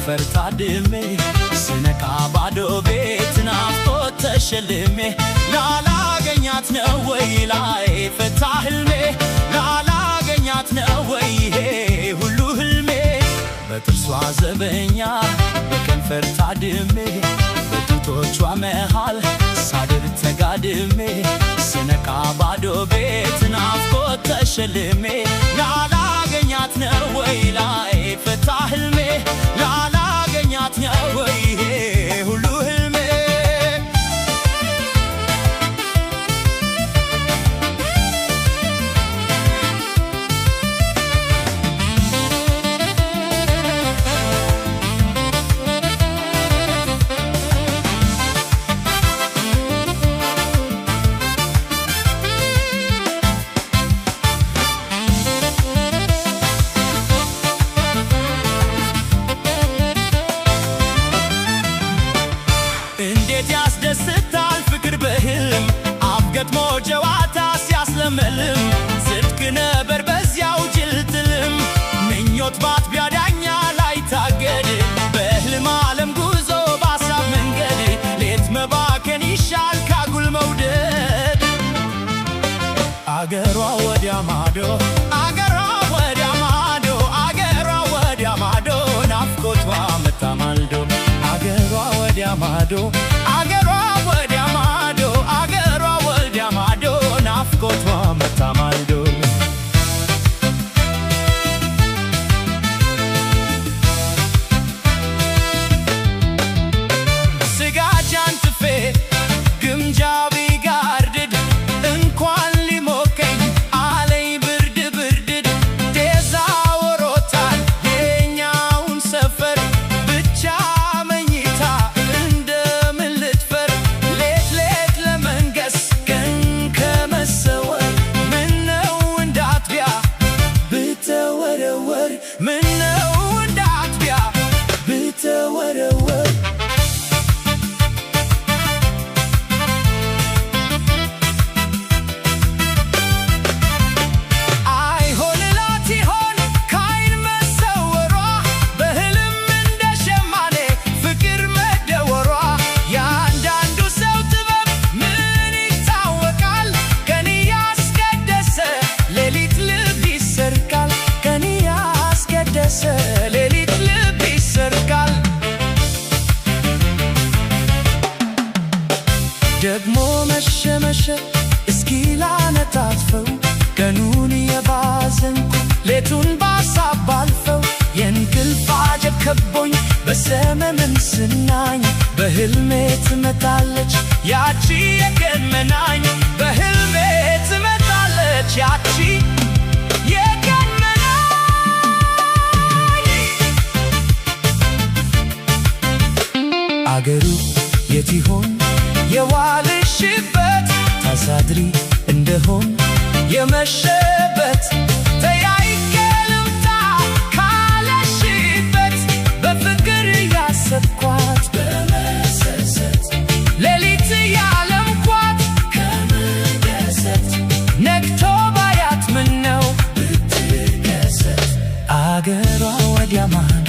በከንፈር ታድሜ ስነቃ ባዶ ቤት ናፍቆት ተሸልሜ ላላገኛት ነው ወይ ላይ ፈታ ህልሜ ላላገኛት ነው ወይ ሁሉ ህልሜ በጥርሷ ዘበኛ በከንፈር ታድሜ በጡቶቿ መሃል ሳድር ተጋድሜ ስነቃ ባዶ ቤት ናፍቆት ተሸልሜ ላላገኛት ነው ወይ ላይ ፈታ ህልሜ ላላገኛት ነው ወይ ሁሉ ህልሜ እንዴት ያስደስታል ፍቅር በህልም አፍገጥሞ ጀዋታ ሲያስለመልም ጽድቅ ነበር በዚያው ጅልትልም ምኞት ባጥቢያ ዳኛ ላይ ታገድ በህልም ዓለም ጉዞ ባሳብ መንገድ ሌት መባከን ይሻል ካጉል መውደድ አገሯ ወዲያ ማዶ አገሯ ወዲያ ማዶ አገሯ ወዲያ ማዶ ናፍቆቷ መታማልዶ አገሯ ወዲያ ማዶ አገሯ ወዲያ ማዶ አገሯ ወዲያ ማዶ ናፍቆቷ መታማልዶ ስጋጃን ትፌ ግምጃ ቢጋርድድ እንኳን ሊሞቀኝ አለኝ ብርድ ብርድድ ዴዛ ወሮታል የኛውን ሰፈር ብቻ መኝታ እንደምን ልትፈር ሌት ሌት ለመንገስ ቀን ከመሰወር ምነው እንዳትቢያ ብተወረወር ምነው እንዳትቢያ ብተወረወር ሌሊት ልብ ይሰርቃል ደግሞ መሸ መሸ እስኪ ላነጣጥፈው ቀኑን የባዘንኩ ሌቱን ባሳብ ባልፈው የእንቅልፍ አጀብ ከቦኝ በሰመመን ስናኝ በህልሜ ትመጣለች ያቺ የቀን መናኝ በህልሜ ትመጣለች ያቺ የቀን አገሩ የት ይሆን የዋልሽበት ታሳድሪ እንደሆን የመሸበት ተያይቄ ልምጣ ካለሽበት በፍቅር ያሰብኳት በመሰሰት ሌሊት ያለምኳት ከመደሰት ነግቶ ባያት ምነው ብትከሰት አገሯ ወዲያ ማዶ